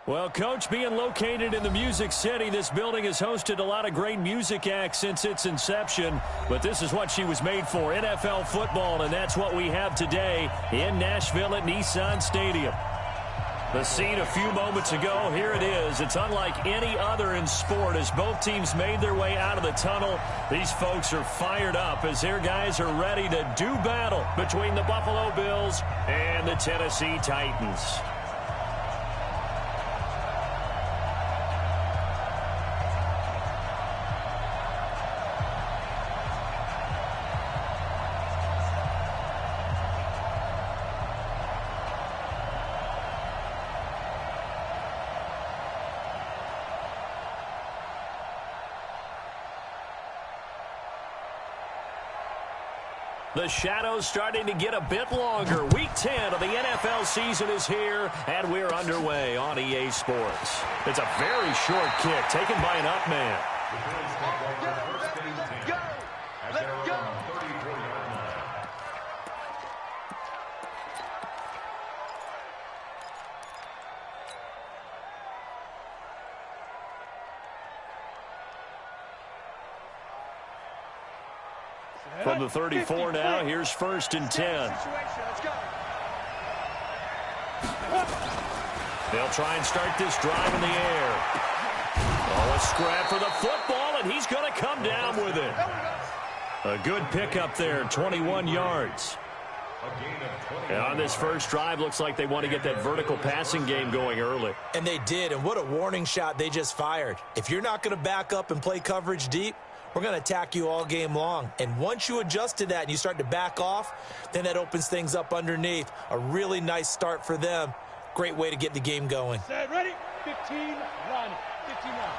Well, Coach, being located in the Music City, this building has hosted a lot of great music acts since its inception. But this is what she was made for, NFL football, and that's what we have today in Nashville at Nissan Stadium. The scene a few moments ago, here it is. It's unlike any other in sport as both teams made their way out of the tunnel. These folks are fired up as their guys are ready to do battle between the Buffalo Bills and the Tennessee Titans. The shadows starting to get a bit longer. Week 10 of the NFL season is here, and we're underway on EA Sports. It's a very short kick taken by an up man. Let's go. From the 34 now, here's 1st and 10. They'll try and start this drive in the air. Oh, a scrap for the football, and he's going to come down with it. A good pickup there, 21 yards. And on this first drive, looks like they want to get that vertical passing game going early. And they did, and what a warning shot they just fired. If you're not going to back up and play coverage deep, we're going to attack you all game long. And once you adjust to that and you start to back off, then that opens things up underneath. A really nice start for them. Great way to get the game going. Set, ready? 15, run. 15 run.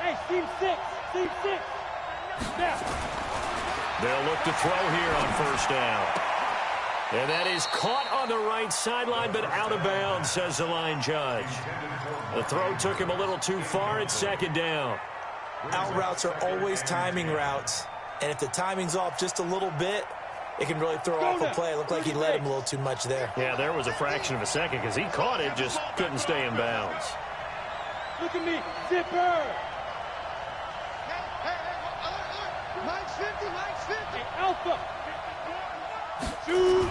Hey, team 6. Team 6. Now. They'll look to throw here on 1st down. And that is caught on the right sideline, but out of bounds, says the line judge. The throw took him a little too far. It's 2nd down. Out routes are always timing routes. And if the timing's off just a little bit, it can really throw off a play. It looked like he led him a little too much there. Yeah, there was a fraction of a second because he caught it, just couldn't stay in bounds. Look at me, zipper. Mike's 50, Mike's 50. Hey, Alpha. Shoot.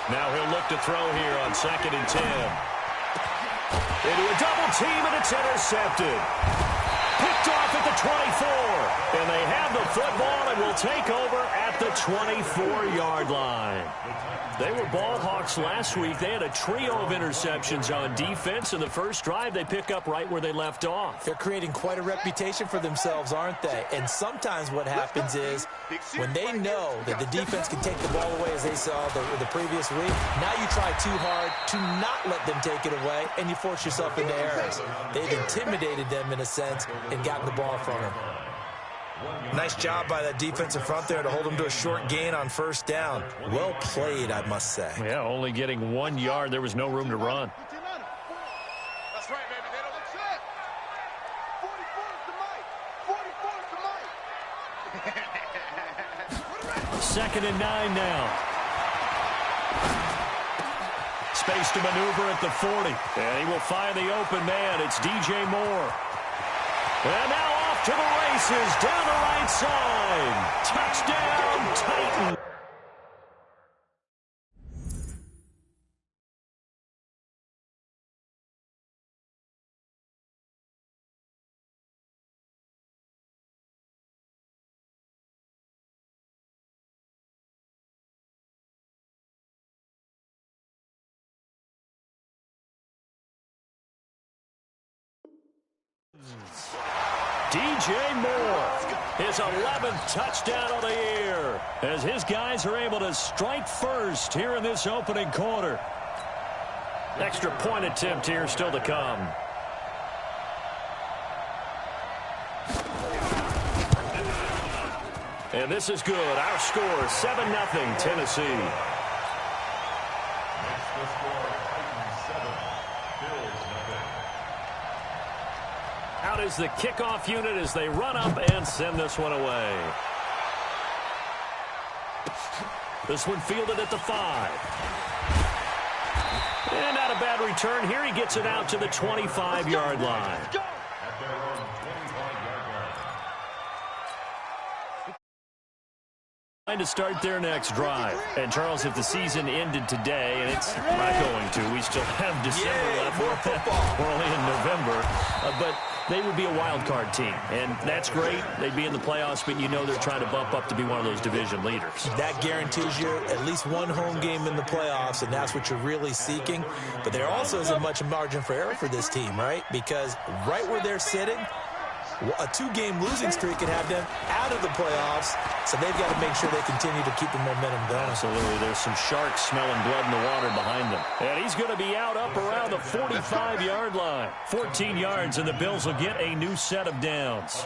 Now he'll look to throw here on 2nd and 10. Into a double team, and it's intercepted. Picked off at the 24. And they have the football and will take over at the 24-yard line. They were ball hawks last week. They had a trio of interceptions on defense. In the first drive, they pick up right where they left off. They're creating quite a reputation for themselves, aren't they? And sometimes what happens is when they know that the defense can take the ball away, as they saw the previous week, now you try too hard to not let them take it away, and you force yourself into errors. They've intimidated them in a sense and gotten the ball from them. Nice job by that defensive front there to hold them to a short gain on 1st down. Well played, I must say. Yeah, only getting 1 yard. There was no room to run. That's right, baby. They don't look set. 44's to Mike. 2nd and 9 now. Space to maneuver at the 40. And he will find the open man. It's DJ Moore. And now off to the races down the right side. Touchdown, Titans. DJ Moore, his 11th touchdown of the year, as his guys are able to strike first here in this opening quarter. Extra point attempt here still to come. And this is good. Our score, 7-0 Tennessee. Out is the kickoff unit as they run up and send this one away. This one fielded at the 5. And not a bad return here. He gets it out to the 25-yard line. To start their next drive. And, Charles, if the season ended today, and it's not going to, we still have December left. More football. We're only in November. But they would be a wild card team, and that's great. They'd be in the playoffs, but you know they're trying to bump up to be one of those division leaders. That guarantees you at least one home game in the playoffs, and that's what you're really seeking. But there also isn't much margin for error for this team, right? Because right where they're sitting, a two-game losing streak could have them out of the playoffs, so they've got to make sure they continue to keep the momentum going. Absolutely. There's some sharks smelling blood in the water behind them. And he's going to be out up around the 45-yard line. 14 yards, and the Bills will get a new set of downs.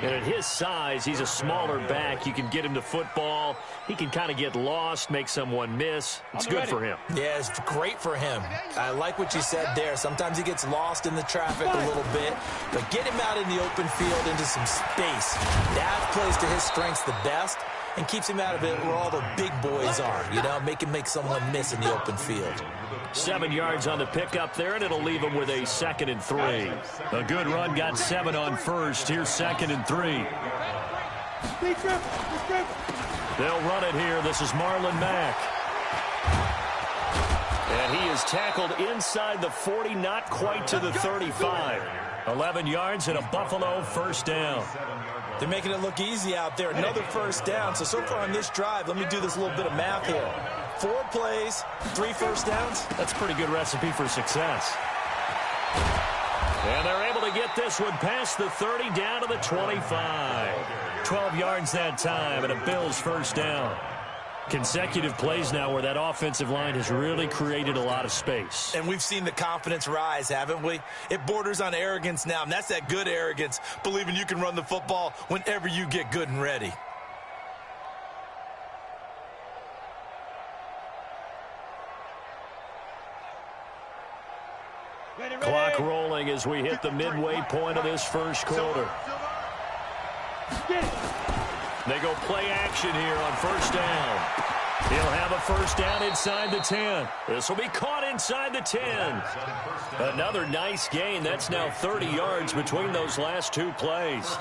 And at his size, he's a smaller back. You can get him to football. He can kind of get lost, make someone miss. It's good for him. Yeah, it's great for him. I like what you said there. Sometimes he gets lost in the traffic a little bit, but get him out in the open field into some space. That plays to his strengths the best and keeps him out of it where all the big boys are, you know, make someone miss in the open field. 7 yards on the pickup there, and it'll leave him with a 2nd and 3. A good run, got 7 on first. Here's 2nd and 3. They'll run it here. This is Marlon Mack. And he is tackled inside the 40, not quite to the 35. 11 yards and a Buffalo first down. They're making it look easy out there. Another first down. So far on this drive, let me do this little bit of math here. 4 plays, 3 first downs. That's a pretty good recipe for success. And they're able to get this one past the 30 down to the 25. 12 yards that time and a Bills first down. Consecutive plays now where that offensive line has really created a lot of space. And we've seen the confidence rise, haven't we? It borders on arrogance now, and that's that good arrogance, believing you can run the football whenever you get good and ready. Clock rolling as we hit the midway point of this first quarter. They go play action here on first down. He'll have a first down inside the 10. This will be caught inside the 10. Another nice gain. That's now 30 yards between those last 2 plays.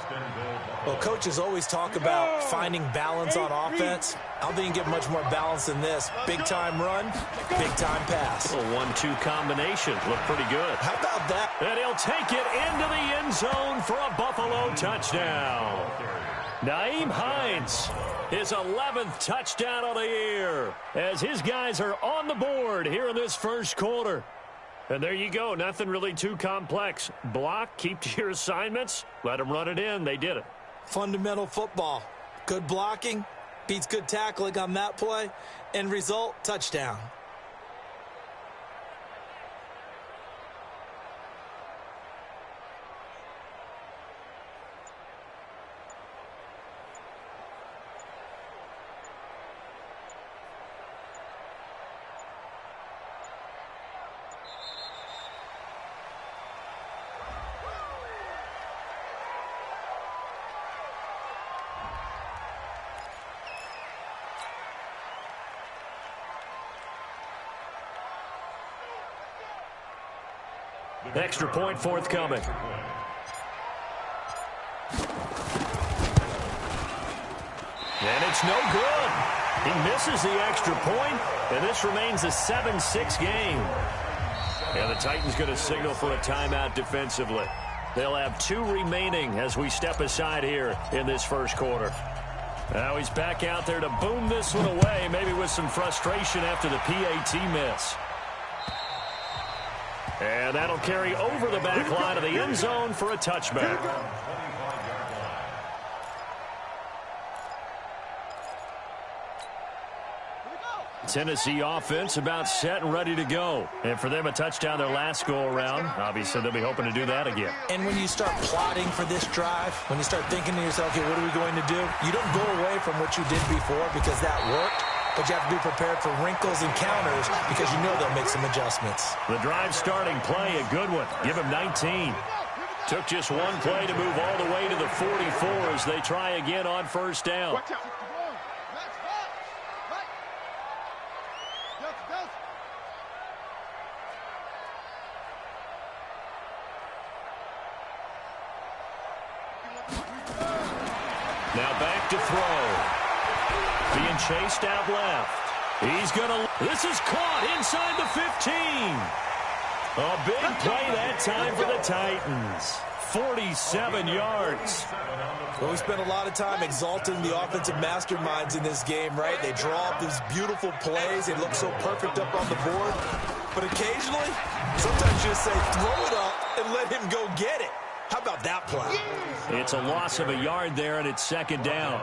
Well, coaches always talk about finding balance on offense. I don't think you can get much more balance than this. Big-time run, big-time pass. A 1-2 combination. Looked pretty good. How about that? And he'll take it into the end zone for a Buffalo touchdown. Nyheim Hines, his 11th touchdown of the year, as his guys are on the board here in this first quarter. And there you go. Nothing really too complex. Block, keep to your assignments, let them run it in. They did it. Fundamental football. Good blocking beats good tackling on that play. End result, touchdown. Extra point forthcoming. And it's no good. He misses the extra point, and this remains a 7-6 game. And the Titans going to signal for a timeout defensively. They'll have 2 remaining as we step aside here in this first quarter. Now he's back out there to boom this one away, maybe with some frustration after the PAT miss. And that'll carry over the back line of the end zone for a touchback. Tennessee offense about set and ready to go. And for them, a touchdown their last go-around. Obviously, they'll be hoping to do that again. And when you start plotting for this drive, when you start thinking to yourself, okay, what are we going to do? You don't go away from what you did before because that worked. But you have to be prepared for wrinkles and counters because you know they'll make some adjustments. The drive starting play, a good one. Give him 19. Took just 1 play to move all the way to the 44 as they try again on first down. Now back to throw. Being chased out left. He's going to... This is caught inside the 15. A big play that time for the Titans. 47 yards. Well, we spent a lot of time exalting the offensive masterminds in this game, right? They draw up these beautiful plays. They look so perfect up on the board. But occasionally, sometimes you just say, throw it up and let him go get it. How about that play? It's a loss of a yard there, and it's second down.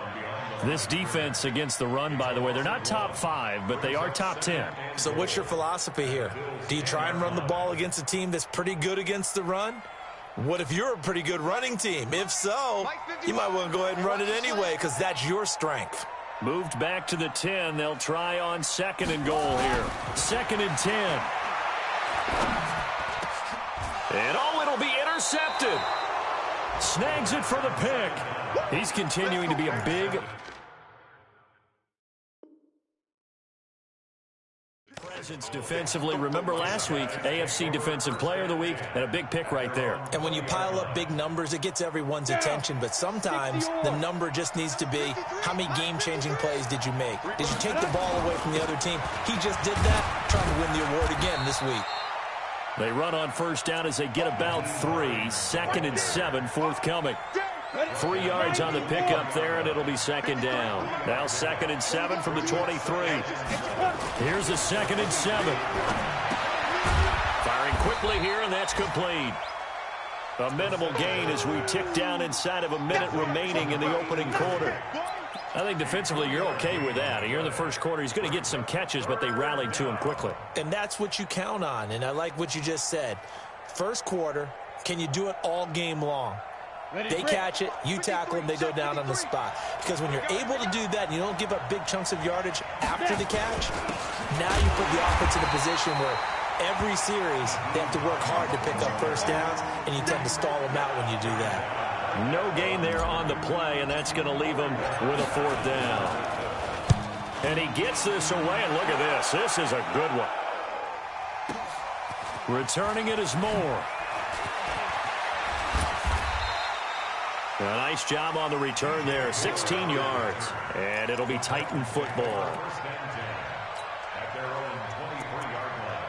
This defense against the run, by the way, they're not top 5, but they are top 10. So what's your philosophy here? Do you try and run the ball against a team that's pretty good against the run? What if you're a pretty good running team? If so, you might want to go ahead and run it anyway because that's your strength. Moved back to the 10. They'll try on 2nd and goal here. 2nd and 10. And it'll be intercepted. Snags it for the pick. He's continuing to be a big presence defensively. Remember last week, AFC Defensive Player of the Week, and a big pick right there. And when you pile up big numbers, it gets everyone's attention, but sometimes the number just needs to be, how many game-changing plays did you make? Did you take the ball away from the other team? He just did that, trying to win the award again this week. They run on first down as they get about 3. 2nd and 7, forthcoming. 3 yards on the pickup there, and it'll be second down. Now 2nd and 7 from the 23. Here's a 2nd and 7. Firing quickly here, and that's complete. A minimal gain as we tick down inside of a minute remaining in the opening quarter. I think defensively you're okay with that. Here in the first quarter, he's going to get some catches, but they rallied to him quickly. And that's what you count on, and I like what you just said. First quarter, can you do it all game long? They catch it, you tackle them, they go down on the spot. Because when you're able to do that and you don't give up big chunks of yardage after the catch, now you put the offense in a position where every series they have to work hard to pick up first downs, and you tend to stall them out when you do that. No gain there on the play, and that's going to leave him with a 4th down. And he gets this away, and look at this. This is a good one. Returning it is Moore. A nice job on the return there, 16 yards. And it'll be Titan football. At their own 23-yard line.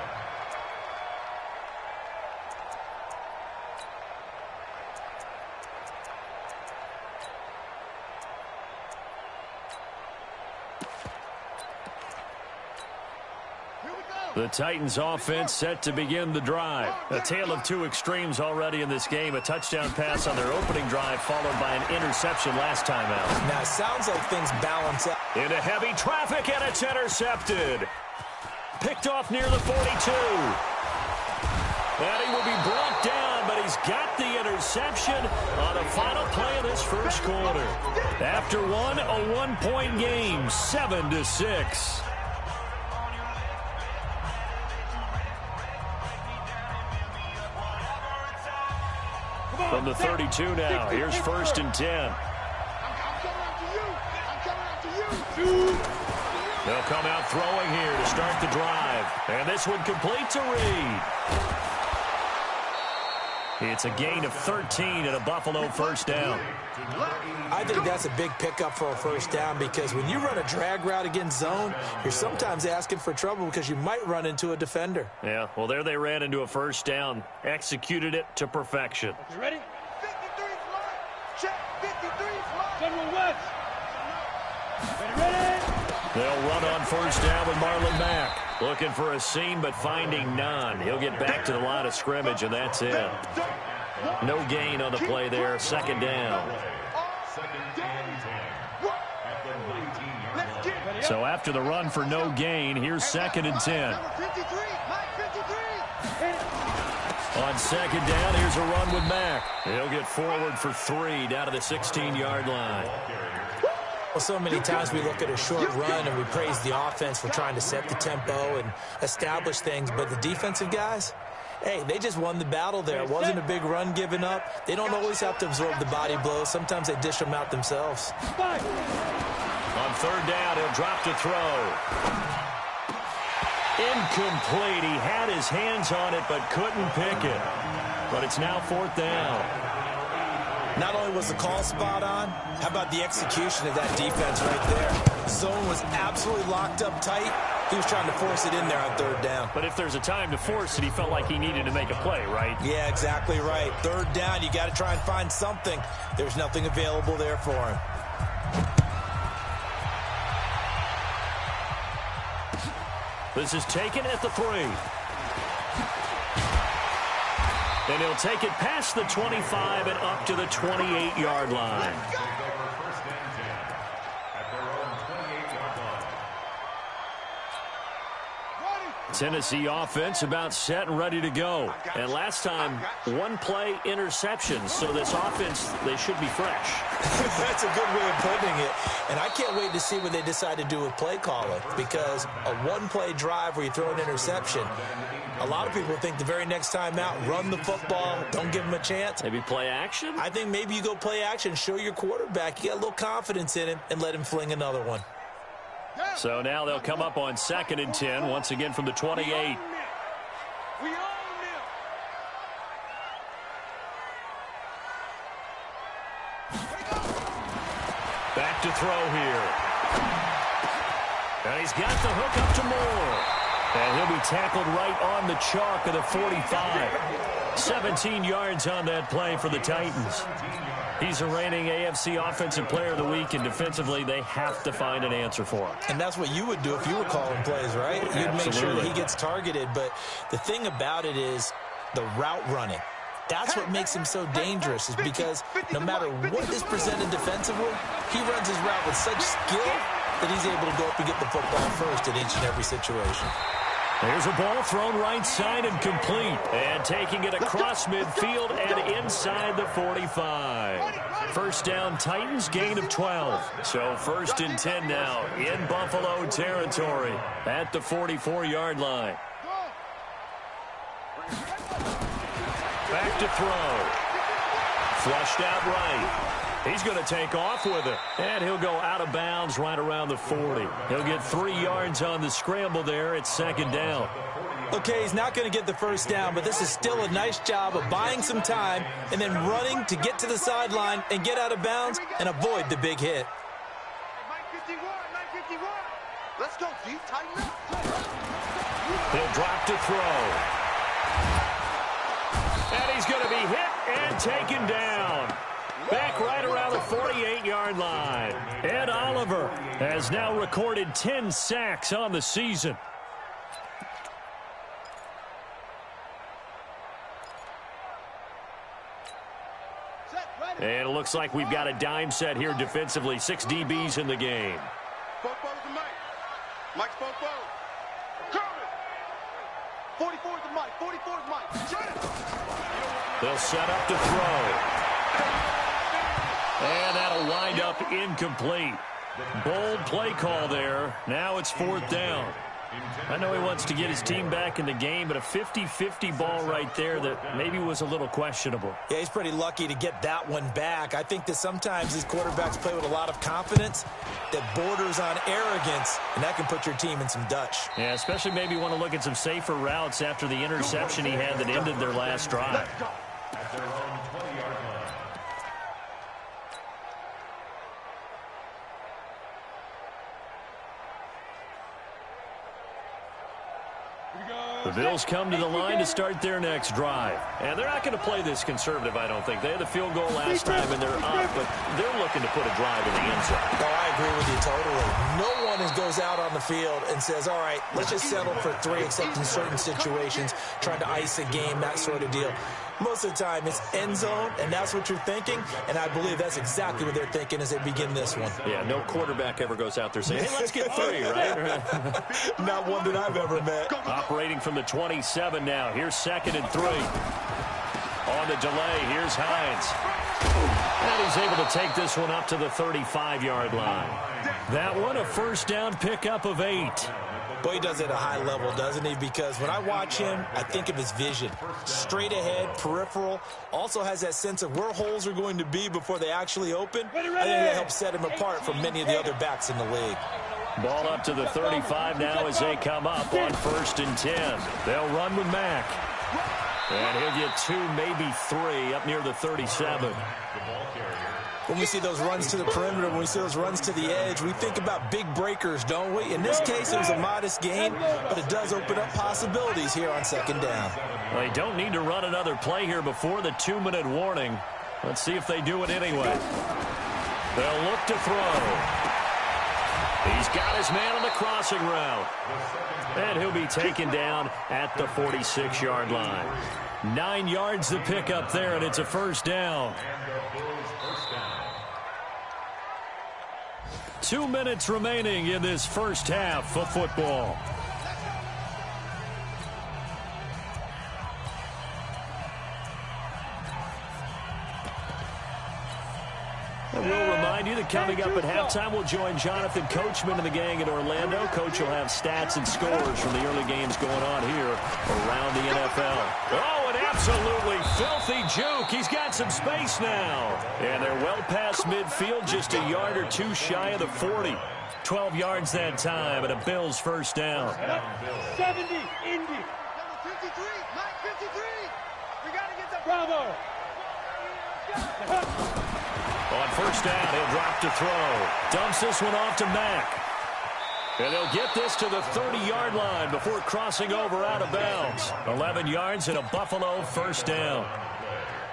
The Titans offense set to begin the drive. A tale of two extremes already in this game. A touchdown pass on their opening drive followed by an interception last time out. Now, it sounds like things balance out. Into heavy traffic, and it's intercepted. Picked off near the 42. And he will be brought down, but he's got the interception on the final play of this first quarter. After one, a one-point game, 7-6. From the 32 now, here's 1st and 10. They'll come out throwing here to start the drive. And this one complete to Reed. It's a gain of 13 and a Buffalo first down. I think that's a big pickup for a first down because when you run a drag route against zone, you're sometimes asking for trouble because you might run into a defender. Yeah, well, there they ran into a first down. Executed it to perfection. You ready? 53 fly. Check. 53 fly. General West. Ready? They'll run on first down with Marlon Mack. Looking for a seam, but finding none. He'll get back to the line of scrimmage, and that's it. No gain on the play there. Second down. So after the run for no gain, here's 2nd and 10. On second down, here's a run with Mack. He'll get forward for 3 down to the 16-yard line. Well, so many times we look at a short run and we praise the offense for trying to set the tempo and establish things, but the defensive guys, hey, they just won the battle there. It wasn't a big run given up. They don't always have to absorb the body blows. Sometimes they dish them out themselves. On third down, he'll drop to throw. Incomplete. He had his hands on it but couldn't pick it. But it's now 4th down. Not only was the call spot on, how about the execution of that defense right there? Zone was absolutely locked up tight. He was trying to force it in there on third down. But if there's a time to force it, he felt like he needed to make a play, right? Yeah, exactly right. Third down, you got to try and find something. There's nothing available there for him. This is taken at the 3. And he'll take it past the 25 and up to the 28-yard line. Tennessee offense about set and ready to go. And last time, one-play interception. So this offense, they should be fresh. That's a good way of putting it. And I can't wait to see what they decide to do with play calling. Because a one-play drive where you throw an interception, a lot of people think the very next time out, run the football, don't give them a chance. Maybe play action? I think maybe you go play action, show your quarterback you got a little confidence in him, and let him fling another one. So now they'll come up on 2nd and 10, once again from the 28. We own them. Back to throw here. And he's got the hook up to Moore. And he'll be tackled right on the chalk of the 45. 17 yards on that play for the Titans. He's a reigning AFC Offensive Player of the Week, and defensively, they have to find an answer for him. And that's what you would do if you were calling plays, right? You'd make sure that he gets targeted. But the thing about it is the route running. That's what makes him so dangerous, is because no matter what is presented defensively, he runs his route with such skill that he's able to go up and get the football first in each and every situation. There's a ball thrown right side and complete. And taking it across midfield and inside the 45. First down, Titans, gain of 12. So 1st and 10 now in Buffalo territory at the 44-yard line. Back to throw. Flushed out right. He's going to take off with it. And he'll go out of bounds right around the 40. He'll get 3 yards on the scramble there at 2nd down. Okay, he's not going to get the first down, but this is still a nice job of buying some time and then running to get to the sideline and get out of bounds and avoid the big hit. 951. Let's go, G. Tighten up. He'll drop to throw. And he's going to be hit and taken down. Back right around the 48-yard line. Ed Oliver has now recorded 10 sacks on the season. And it looks like we've got a dime set here defensively. 6 DBs in the game. Fofo's the Mike. Mike's Fofo. Curry. 44's the Mike. 44's Mike. They'll set up to throw. And that'll wind up incomplete. Bold play call there. Now it's 4th down. I know he wants to get his team back in the game, but a 50-50 ball right there that maybe was a little questionable. Yeah, he's pretty lucky to get that one back. I think that sometimes these quarterbacks play with a lot of confidence that borders on arrogance, and that can put your team in some Dutch. Yeah, especially maybe want to look at some safer routes after the interception he had that ended their last drive. At their own 20-yard line. The Bills come to the line to start their next drive. And they're not going to play this conservative, I don't think. They had the field goal last time, and they're up, but they're looking to put a drive in the end zone. Oh, I agree with you totally. No one goes out on the field and says, all right, let's just settle for 3, except in certain situations, trying to ice a game, that sort of deal. Most of the time, it's end zone, and that's what you're thinking, and I believe that's exactly what they're thinking as they begin this one. Yeah, no quarterback ever goes out there saying, hey, let's get 3, right? Not one that I've ever met. Operating from the 27 now. Here's 2nd and 3. On the delay, here's Hines. And he's able to take this one up to the 35-yard line. That one, a first down pickup of 8. Boy, he does it at a high level, doesn't he? Because when I watch him, I think of his vision. Straight ahead, peripheral. Also has that sense of where holes are going to be before they actually open. I think that helps set him apart from many of the other backs in the league. Ball up to the 35 now as they come up on 1st and 10. They'll run with Mack. And he'll get 2, maybe 3 up near the 37. When we see those runs to the perimeter, when we see those runs to the edge, we think about big breakers, don't we? In this case, it was a modest gain, but it does open up possibilities here on second down. Well, they don't need to run another play here before the 2-minute warning. Let's see if they do it anyway. They'll look to throw. He's got his man on the crossing route. And he'll be taken down at the 46-yard line. 9 yards to pick up there, and it's a first down. 2 minutes remaining in this first half of football. And we'll remind you that coming up at halftime, we'll join Jonathan Coachman and the gang in Orlando. Coach will have stats and scores from the early games going on here around the NFL. Oh, an absolutely filthy juke. He's got some space now. And they're well past midfield, just a yard or 2 shy of the 40. 12 yards that time, and a Bills first down. 70, Indy. Number 53, Mike 53. We got to get the Bravo. On first down, he'll drop to throw. Dumps this one off to Mack. And they'll get this to the 30-yard line before crossing over out of bounds. 11 yards and a Buffalo first down.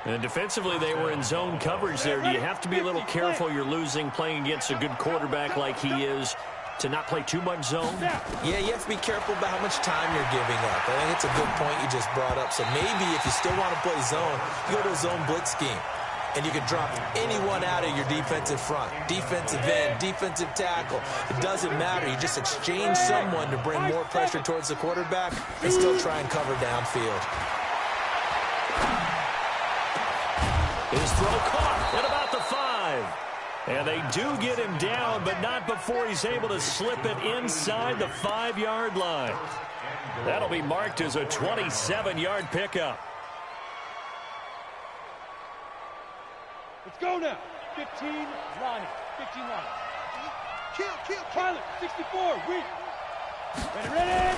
And defensively, they were in zone coverage there. Do you have to be a little careful? You're losing, playing against a good quarterback like he is, to not play too much zone? Yeah, you have to be careful about how much time you're giving up. I think it's a good point you just brought up. So maybe if you still want to play zone, you go to a zone blitz scheme. And you can drop anyone out of your defensive front. Defensive end, defensive tackle. It doesn't matter. You just exchange someone to bring more pressure towards the quarterback and still try and cover downfield. His throw caught at about the 5. And they do get him down, but not before he's able to slip it inside the 5-yard line. That'll be marked as a 27-yard pickup. Let's go now. 15, Lonnie. 15, Lonnie. kill. Pilot, 64, weak. Ready.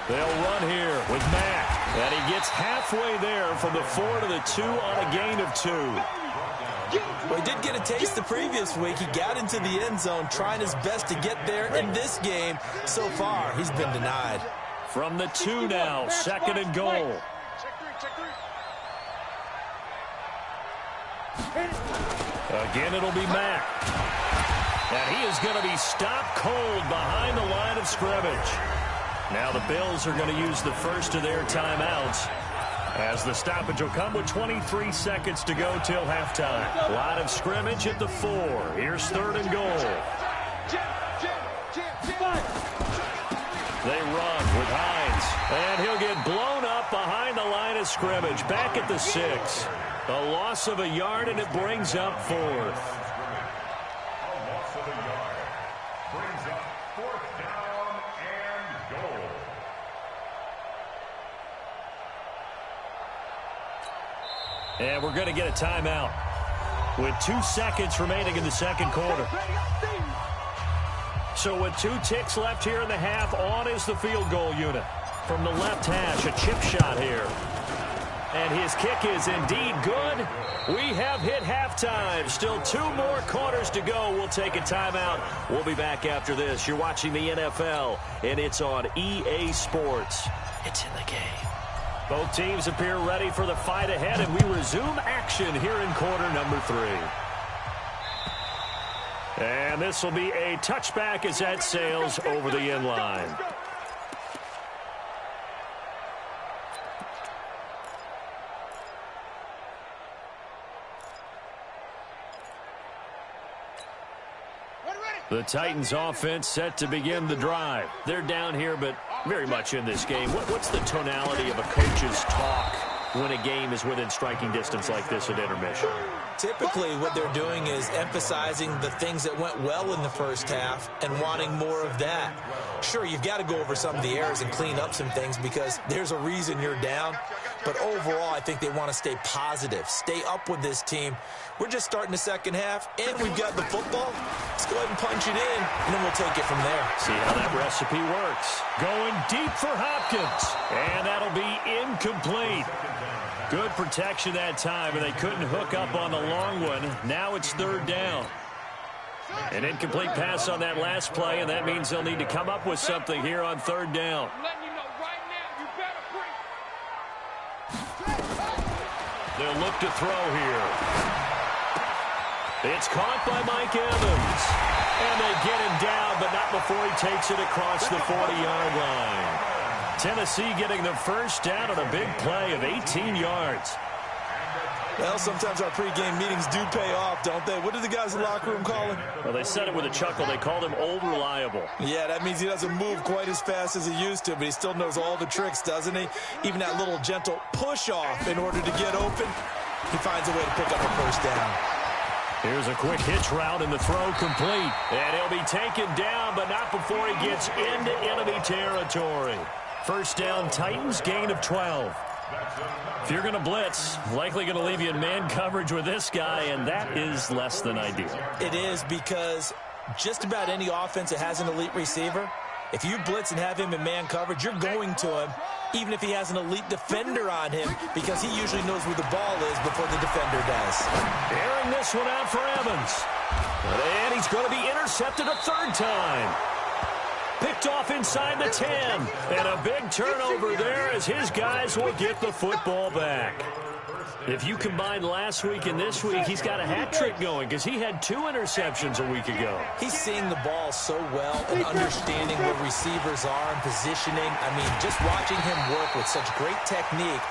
They'll run here with Mack. And he gets halfway there from the 4 to the 2 on a gain of 2. Well, he did get a taste the previous week. He got into the end zone trying his best to get there in this game. So far, he's been denied. From the 2 now, 2nd and goal. Check three. Again, it'll be Mack. And he is going to be stopped cold behind the line of scrimmage. Now the Bills are going to use the first of their timeouts, as the stoppage will come with 23 seconds to go till halftime. Line of scrimmage at the 4. Here's 3rd and goal. They run with Hines. And he'll get blown up behind the line of scrimmage. Back at the 6. A loss of a yard, and it brings up 4th. A loss of a yard. Brings up 4th down and goal. And we're going to get a timeout with 2 seconds remaining in the second quarter. So with 2 ticks left here in the half, on is the field goal unit. From the left hash, a chip shot here. And his kick is indeed good. We have hit halftime. Still 2 more quarters to go. We'll take a timeout. We'll be back after this. You're watching the NFL, and it's on EA Sports. It's in the game. Both teams appear ready for the fight ahead, and we resume action here in quarter number 3. And this will be a touchback as that sails over the end line. The Titans offense set to begin the drive. They're down here, but very much in this game. What's the tonality of a coach's talk when a game is within striking distance like this at intermission? Typically, what they're doing is emphasizing the things that went well in the first half and wanting more of that. Sure, you've got to go over some of the errors and clean up some things because there's a reason you're down. But overall, I think they want to stay positive, stay up with this team. We're just starting the second half, and we've got the football. Let's go ahead and punch it in, and then we'll take it from there. See how that recipe works. Going deep for Hopkins, and that'll be incomplete. Good protection that time, and they couldn't hook up on the long one. Now it's third down. An incomplete pass on that last play, and that means they'll need to come up with something here on third down. I'm letting you know right now, you better bring. They'll look to throw here. It's caught by Mike Evans. And they get him down, but not before he takes it across the 40-yard line. Tennessee getting the first down on a big play of 18 yards. Well, sometimes our pregame meetings do pay off, don't they? What did the guys in the locker room call him? Well, they said it with a chuckle. They called him Old Reliable. Yeah, that means he doesn't move quite as fast as he used to, but he still knows all the tricks, doesn't he? Even that little gentle push-off in order to get open, he finds a way to pick up a first down. Here's a quick hitch route, and the throw complete. And he'll be taken down, but not before he gets into enemy territory. First down, Titans, gain of 12. If you're going to blitz, likely going to leave you in man coverage with this guy, and that is less than ideal. It is, because just about any offense that has an elite receiver, if you blitz and have him in man coverage, you're going to him, even if he has an elite defender on him, because he usually knows where the ball is before the defender does. Airing this one out for Evans. And he's going to be intercepted a third time. Picked off inside the 10. And a big turnover there as his guys will get the football back. If you combine last week and this week, he's got a hat trick going because he had 2 interceptions a week ago. He's seeing the ball so well and understanding where receivers are and positioning. I mean, just watching him work with such great technique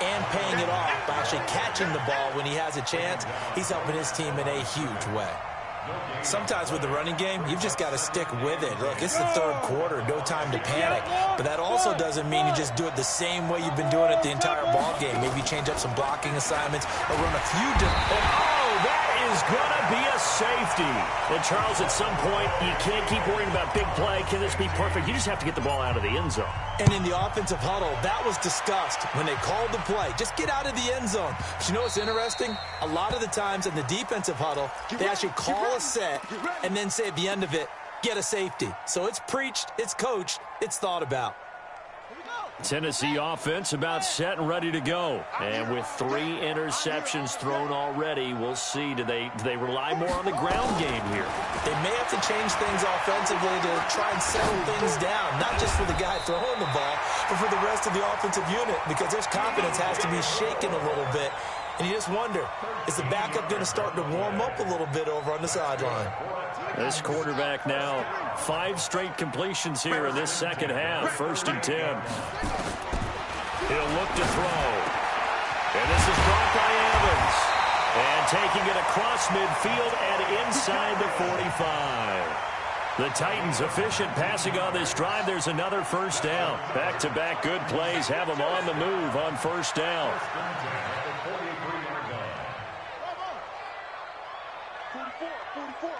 and paying it off by actually catching the ball when he has a chance, he's helping his team in a huge way. Sometimes with the running game, you've just got to stick with it. Look, it's the third quarter, no time to panic. But that also doesn't mean you just do it the same way you've been doing it the entire ball game. Maybe change up some blocking assignments or run a few different. Oh, that is going to be a safety. And Charles, at some point, you can't keep worrying about big play. Can this be perfect? You just have to get the ball out of the end zone. And in the offensive huddle, that was discussed when they called the play. Just get out of the end zone. But you know what's interesting? A lot of the times in the defensive huddle, they actually call a set and then say at the end of it, get a safety. So it's preached, it's coached, it's thought about. Tennessee offense about set and ready to go. And with 3 interceptions thrown already, we'll see. Do they rely more on the ground game here? They may have to change things offensively to try and settle things down, not just for the guy throwing the ball, but for the rest of the offensive unit, because their confidence has to be shaken a little bit. And you just wonder, is the backup going to start to warm up a little bit over on the sideline? This quarterback now 5 straight completions here in this second half. 1st and 10. He'll look to throw. And this is brought by Evans. And taking it across midfield and inside the 45. The Titans efficient passing on this drive. There's another first down. Back-to-back good plays have them on the move on first down. 44,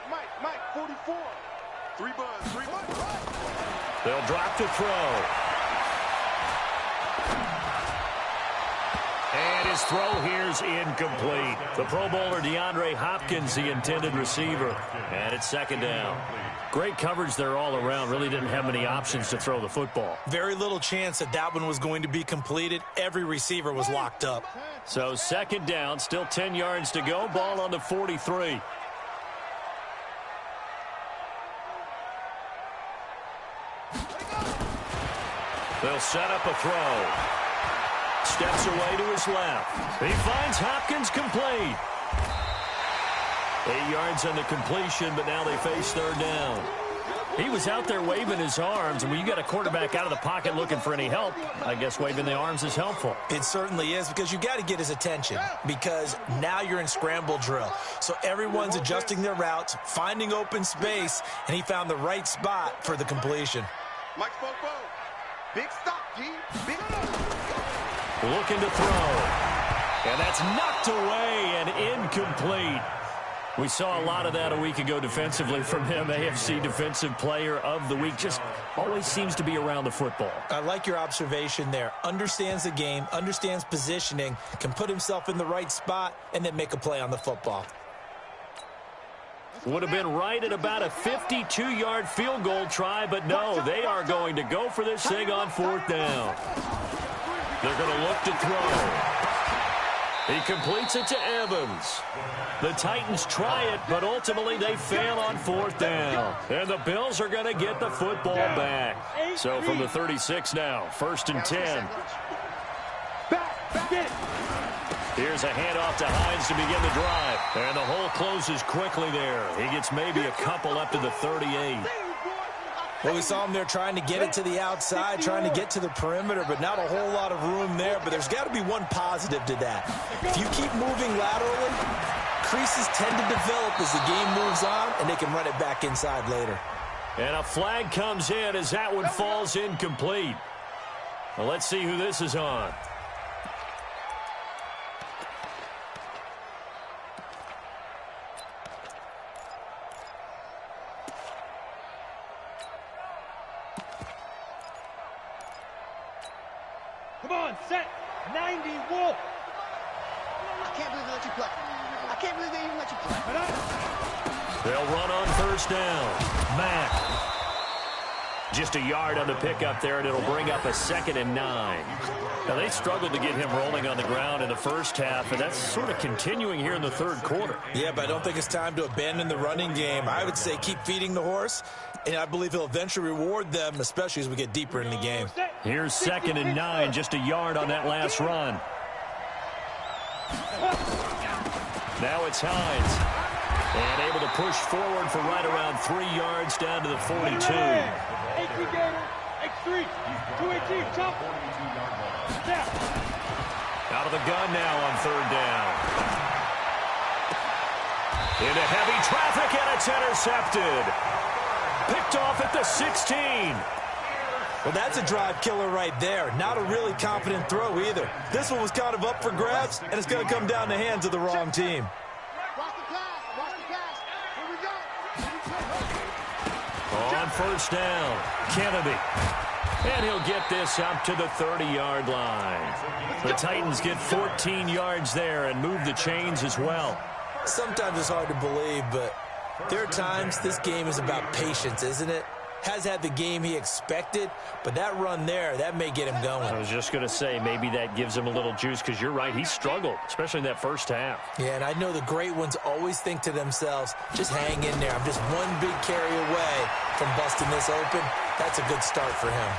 Mike, 44. 3 buns. They'll drop to throw. And his throw here's incomplete. The Pro Bowler DeAndre Hopkins, the intended receiver. And it's second down. Great coverage there all around. Really didn't have many options to throw the football. Very little chance that that one was going to be completed. Every receiver was locked up. So second down, still 10 yards to go. Ball on the 43. They'll set up a throw. Steps away to his left. He finds Hopkins complete. 8 yards on the completion, but now they face third down. He was out there waving his arms, and when you got a quarterback out of the pocket looking for any help, I guess waving the arms is helpful. It certainly is, because you got to get his attention, because now you're in scramble drill. So everyone's adjusting their routes, finding open space, and he found the right spot for the completion. Mike Spoke. Big stop, G. Big stop. Looking to throw. And that's knocked away and incomplete. We saw a lot of that a week ago defensively from him. AFC Defensive Player of the Week. Just always seems to be around the football. I like your observation there. Understands the game, understands positioning, can put himself in the right spot, and then make a play on the football. Would have been right at about a 52-yard field goal try, but no, they are going to go for this thing on 4th down. They're going to look to throw. He completes it to Evans. The Titans try it, but ultimately they fail on 4th down. And the Bills are going to get the football back. So from the 36 now, 1st and 10. Here's a handoff to Hines to begin the drive. And the hole closes quickly there. He gets maybe a couple up to the 38. Well, we saw him there trying to get it to the outside, trying to get to the perimeter, but not a whole lot of room there. But there's got to be one positive to that. If you keep moving laterally, creases tend to develop as the game moves on, and they can run it back inside later. And a flag comes in as that one falls incomplete. Well, let's see who this is on. Come on, set. 90, Wolf. I can't believe they let you play. I can't believe they even let you play. They'll run on 1st down. Mack. Just a yard on the pickup there, and it'll bring up a 2nd and 9. Now, they struggled to get him rolling on the ground in the first half, and that's sort of continuing here in the 3rd quarter. Yeah, but I don't think it's time to abandon the running game. I would say keep feeding the horse, and I believe he'll eventually reward them, especially as we get deeper in the game. Here's 2nd and 9, just a yard on that last run. Now it's Hines. And able to push forward for right around 3 yards down to the 42. Out of the gun now on 3rd down. Into heavy traffic, and it's intercepted. Picked off at the 16. Well, that's a drive killer right there. Not a really confident throw either. This one was kind of up for grabs, and it's going to come down the hands of the wrong team. Watch the pass. Watch the pass. Here we go. On 1st down, Kennedy. And he'll get this up to the 30-yard line. The Titans get 14 yards there and move the chains as well. Sometimes it's hard to believe, but there are times this game is about patience, isn't it? Has had the game he expected, but that run there, that may get him going. I was just going to say, maybe that gives him a little juice, because you're right, he struggled, especially in that first half. Yeah, and I know the great ones always think to themselves, just hang in there. I'm just one big carry away from busting this open. That's a good start for him.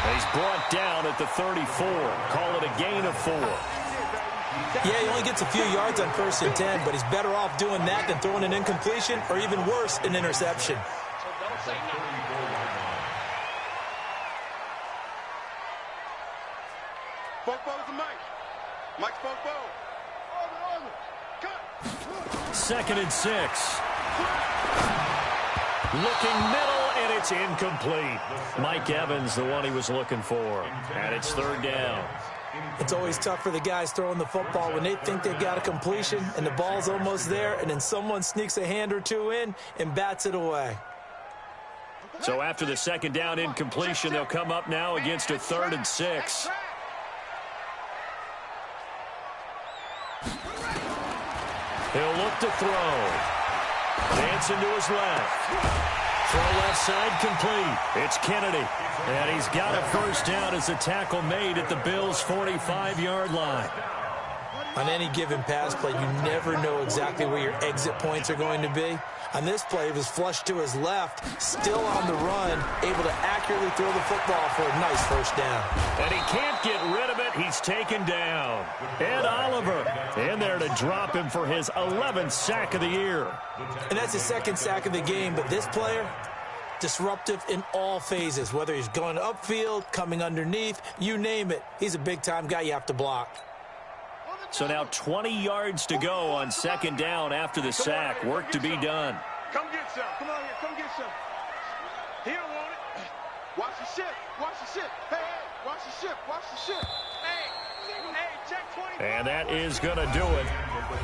He's brought down at the 34. Call it a gain of 4. Yeah, he only gets a few yards on 1st and 10, but he's better off doing that than throwing an incompletion or even worse, an interception. Fofo's the Mike. Mike's Fofo. Cut. 2nd and 6. Looking middle, and it's incomplete. Mike Evans, the one he was looking for. And it's 3rd down. It's always tough for the guys throwing the football when they think they've got a completion and the ball's almost there, and then someone sneaks a hand or two in and bats it away. So after the 2nd down incompletion, they'll come up now against a 3rd and 6. He'll look to throw. Dancing to his left. Throw left side complete. It's Kennedy. And he's got a 1st down as the tackle made at the Bills' 45-yard line. On any given pass play, you never know exactly where your exit points are going to be. On this play, it was flushed to his left, still on the run, able to accurately throw the football for a nice 1st down. And he can't get rid of it. He's taken down. Ed Oliver in there to drop him for his 11th sack of the year. And that's his 2nd sack of the game, but this player, disruptive in all phases, whether he's going upfield, coming underneath, you name it. He's a big-time guy you have to block. So now 20 yards to go on 2nd down after the sack. Work to be done. Come get some. Come on here. Come get some. He don't want it. Watch the ship. Watch the ship. Hey, hey. Watch the ship. Watch the ship. Hey. Hey, check 20. And that is going to do it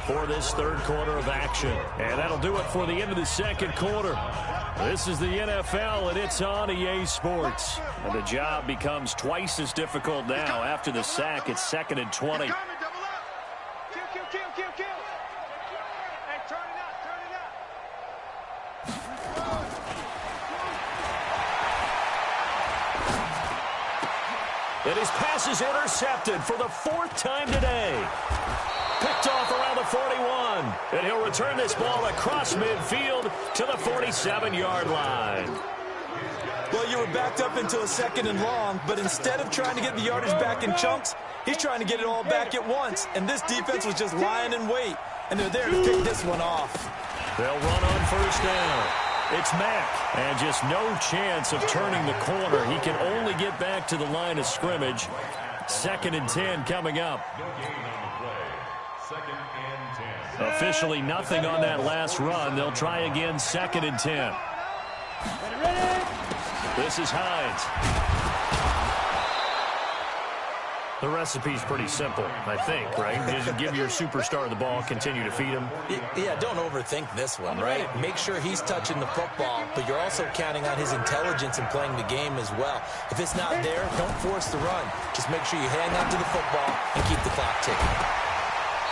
for this 3rd quarter of action. And that'll do it for the end of the 2nd quarter. This is the NFL, and it's on EA Sports. And the job becomes twice as difficult now after the sack. It's 2nd and 20. And his pass is intercepted for the 4th time today. Picked off around the 41. And he'll return this ball across midfield to the 47-yard line. Well, you were backed up into a 2nd and long, but instead of trying to get the yardage back in chunks, he's trying to get it all back at once. And this defense was just lying in wait, and they're there to pick this one off. They'll run on 1st down. It's Mack, and just no chance of turning the corner. He can only get back to the line of scrimmage. 2nd and 10 coming up. No gain on the play. 2nd and 10. Officially nothing on that last run. They'll try again, 2nd and 10. This is Hines. The recipe's pretty simple, I think, right? Just give your superstar the ball, continue to feed him. Yeah, don't overthink this one, right? Make sure he's touching the football, but you're also counting on his intelligence in playing the game as well. If it's not there, don't force the run. Just make sure you hang on to the football and keep the clock ticking.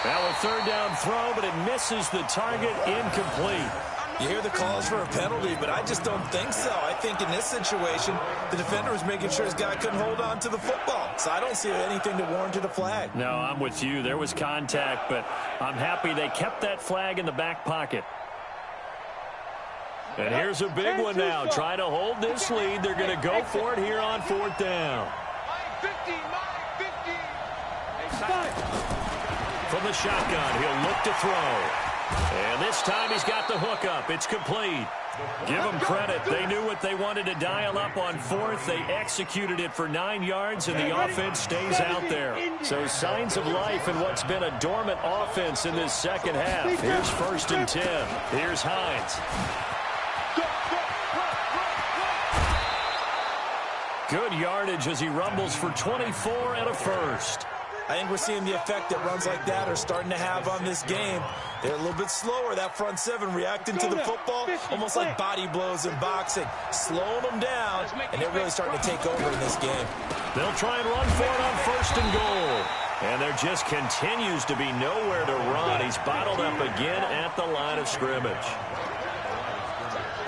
Now a 3rd down throw, but it misses the target, incomplete. You hear the calls for a penalty, but I just don't think so. I think in this situation, the defender was making sure his guy couldn't hold on to the football. So I don't see anything to warrant a flag. No, I'm with you. There was contact, but I'm happy they kept that flag in the back pocket. And here's a big one now. Trying to hold this lead. They're going to go for it here on 4th down. From the shotgun, he'll look to throw. And this time he's got the hook up. It's complete. Give them credit. They knew what they wanted to dial up on 4th. They executed it for 9 yards, and the offense stays out there. So signs of life in what's been a dormant offense in this 2nd half. Here's 1st and 10. Here's Hines. Good yardage as he rumbles for 24 and a 1st. I think we're seeing the effect that runs like that are starting to have on this game. They're a little bit slower, that front 7, reacting to the football, almost like body blows in boxing, slowing them down, and they're really starting to take over in this game. They'll try and run for it on 1st and goal. And there just continues to be nowhere to run. He's bottled up again at the line of scrimmage.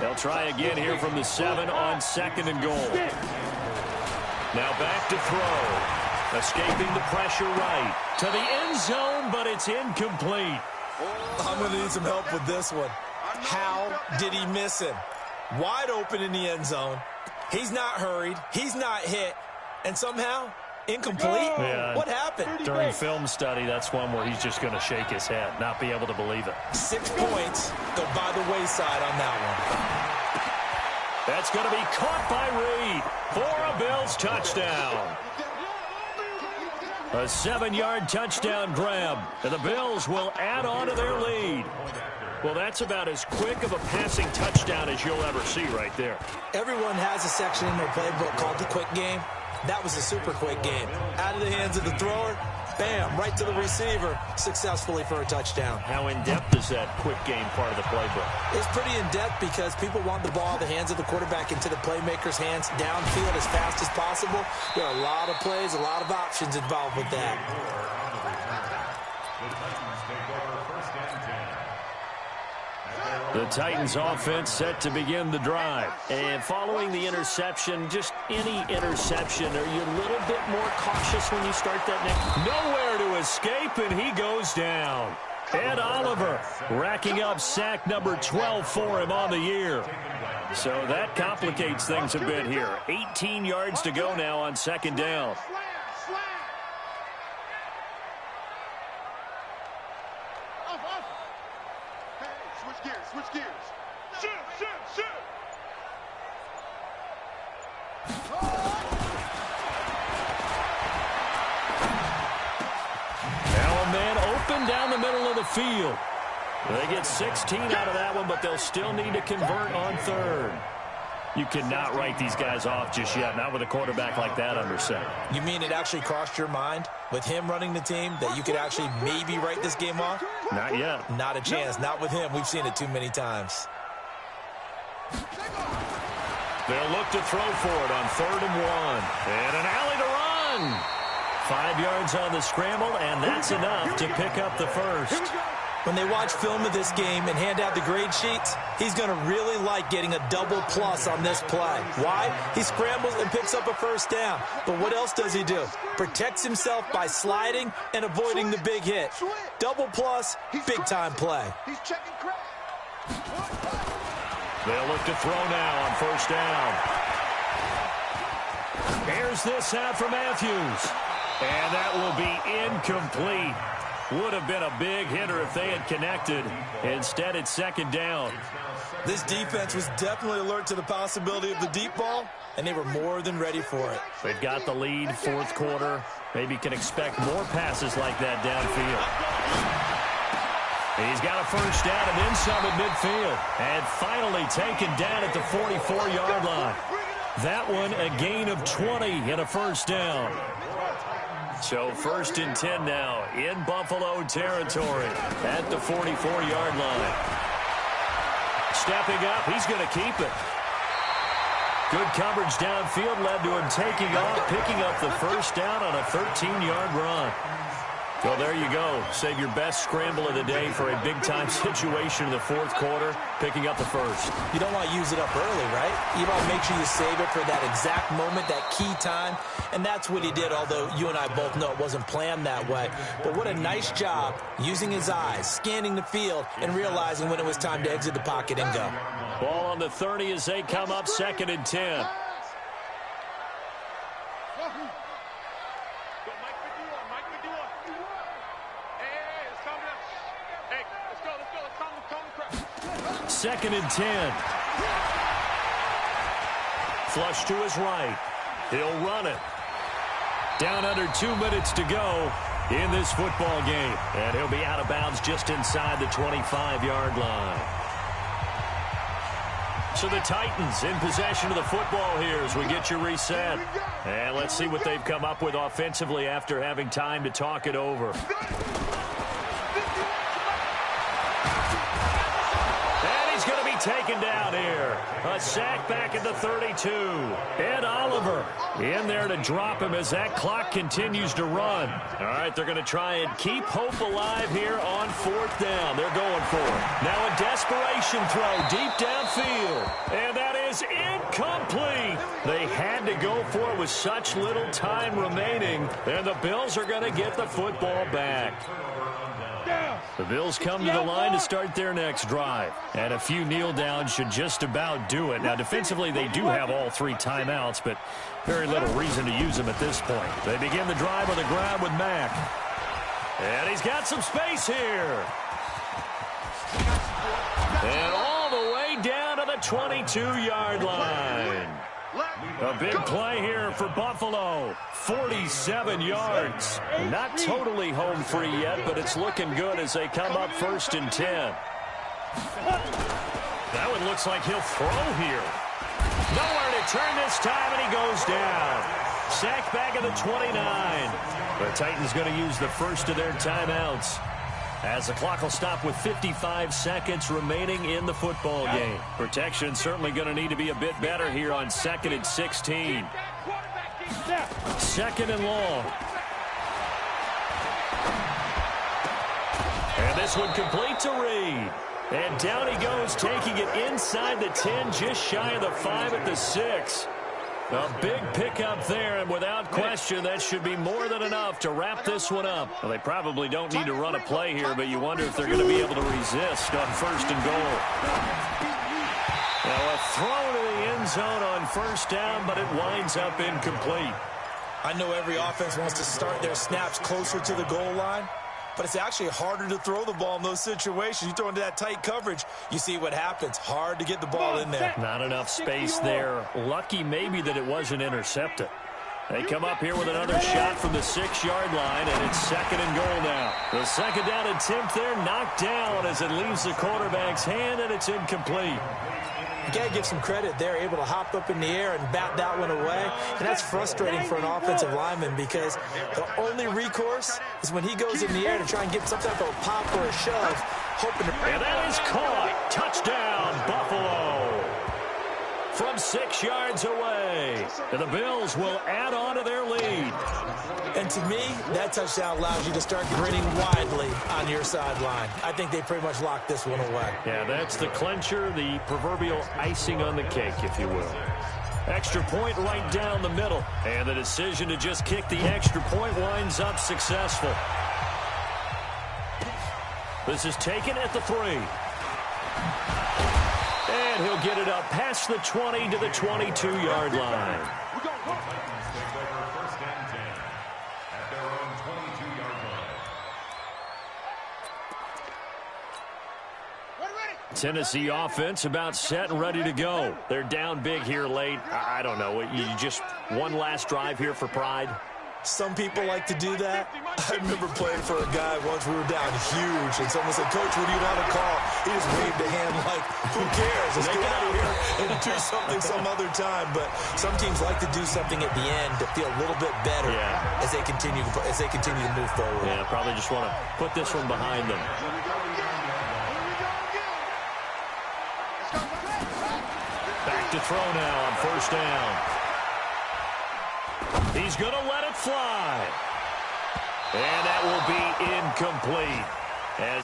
They'll try again here from the 7 on 2nd and goal. Now back to throw. Escaping the pressure right to the end zone, but it's incomplete. I'm going to need some help with this one. How did he miss him? Wide open in the end zone. He's not hurried. He's not hit. And somehow, incomplete? Yeah, what happened? During film study, that's one where he's just going to shake his head, not be able to believe it. 6 points go by the wayside on that one. That's going to be caught by Reed for a Bills touchdown. A 7-yard touchdown grab, and the Bills will add on to their lead. Well, that's about as quick of a passing touchdown as you'll ever see right there. Everyone has a section in their playbook called the quick game. That was a super quick game. Out of the hands of the thrower, bam, right to the receiver, successfully for a touchdown. How in-depth is that quick game part of the playbook? It's pretty in-depth because people want the ball, the hands of the quarterback into the playmaker's hands, downfield as fast as possible. There are a lot of plays, a lot of options involved with that. The Titans offense set to begin the drive. And following the interception, just any interception, are you a little bit more cautious when you start that next? Nowhere to escape, and he goes down. Ed Oliver racking up sack number 12 for him on the year. So that complicates things a bit here. 18 yards to go now on 2nd down. Switch gears. Shoot. Now a man open down the middle of the field. They get 16 out of that one, but they'll still need to convert on 3rd. You cannot write these guys off just yet, not with a quarterback like that under center. You mean it actually crossed your mind with him running the team that you could actually maybe write this game off? Not yet. Not a chance. Not with him. We've seen it too many times. They'll look to throw for it on 3rd and 1. And an alley to run. 5 yards on the scramble, and that's enough to pick up the first. When they watch film of this game and hand out the grade sheets, he's going to really like getting a double plus on this play. Why? He scrambles and picks up a first down. But what else does he do? Protects himself by sliding and avoiding the big hit. Double plus, big-time play. He's checking crowd. They'll look to throw now on first down. Here's this out for Matthews. And that will be incomplete. Would have been a big hitter if they had connected. Instead, it's second down. This defense was definitely alert to the possibility of the deep ball, and they were more than ready for it. They've got the lead, fourth quarter. Maybe can expect more passes like that downfield. He's got a first down and then some at midfield. And finally taken down at the 44-yard line. That one a gain of 20 and a first down. So first and 10 now in Buffalo territory at the 44-yard line. Stepping up, he's going to keep it. Good coverage downfield led to him taking off, picking up the first down on a 13-yard run. Well, there you go. Save your best scramble of the day for a big-time situation in the fourth quarter, picking up the first. You don't want to use it up early, right? You want to make sure you save it for that exact moment, that key time, and that's what he did, although you and I both know it wasn't planned that way. But what a nice job using his eyes, scanning the field, and realizing when it was time to exit the pocket and go. Ball on the 30 as they come up second and 10. Second and 10. Flush to his right. He'll run it. Down under 2 minutes to go in this football game. And he'll be out of bounds just inside the 25-yard line. So the Titans in possession of the football here as we get you reset. And let's see what they've come up with offensively after having time to talk it over. Going to be taken down here. A sack back at the 32. Ed Oliver in there to drop him as that clock continues to run. All right, they're going to try and keep hope alive here on fourth down. They're going for it. Now a desperation throw deep downfield. And that is incomplete. They had to go for it with such little time remaining. And the Bills are going to get the football back. The Bills come to the line to start their next drive. And a few kneel downs should just about do it. Now, defensively, they do have all three timeouts, but very little reason to use them at this point. They begin the drive on the ground with Mack. And he's got some space here. And all the way down to the 22-yard line. A big play here for Buffalo. 47 yards. Not totally home free yet, but it's looking good as they come up first and 10. That one looks like he'll throw here. Nowhere to turn this time, and he goes down. Sacked back at the 29. The Titans going to use the first of their timeouts, as the clock will stop with 55 seconds remaining in the football game. Protection certainly going to need to be a bit better here on second and 16. Second and long. And this one complete to Reed. And down he goes, taking it inside the 10, just shy of the 5 at the 6. A big pickup there, and without question, that should be more than enough to wrap this one up. Well, they probably don't need to run a play here, but you wonder if they're going to be able to resist on first and goal. Now, a throw to the end zone on first down, but it winds up incomplete. I know every offense wants to start their snaps closer to the goal line, but it's actually harder to throw the ball in those situations. You throw into that tight coverage, you see what happens. Hard to get the ball in there. Not enough space there. Lucky maybe that it wasn't intercepted. They come up here with another shot from the 6-yard line, and it's second and goal now. The second down attempt there knocked down as it leaves the quarterback's hand, and it's incomplete. You got to give some credit. They're able to hop up in the air and bat that one away. And that's frustrating for an offensive lineman because the only recourse is when he goes in the air to try and get some type of a pop or a shove, hoping to... And that is caught. Touchdown, Buffalo. From 6 yards away. And the Bills will add on to their lead. And to me, that touchdown allows you to start grinning widely on your sideline. I think they pretty much locked this one away. Yeah, that's the clincher, the proverbial icing on the cake, if you will. Extra point right down the middle. And the decision to just kick the extra point winds up successful. This is taken at the 3. And he'll get it up past the 20 to the 22-yard line. Tennessee offense about set and ready to go. They're down big here late. I don't know. You just one last drive here for pride? Some people like to do that. I remember playing for a guy once. We were down huge, and someone said, "Coach, what do you want to call?" He just waved a hand like, "Who cares? Let's get out of here and do something some other time." But some teams like to do something at the end to feel a little bit better as they continue to move forward. Yeah, probably just want to put this one behind them. Back to throw now on first down. He's going to let it fly. And that will be incomplete. As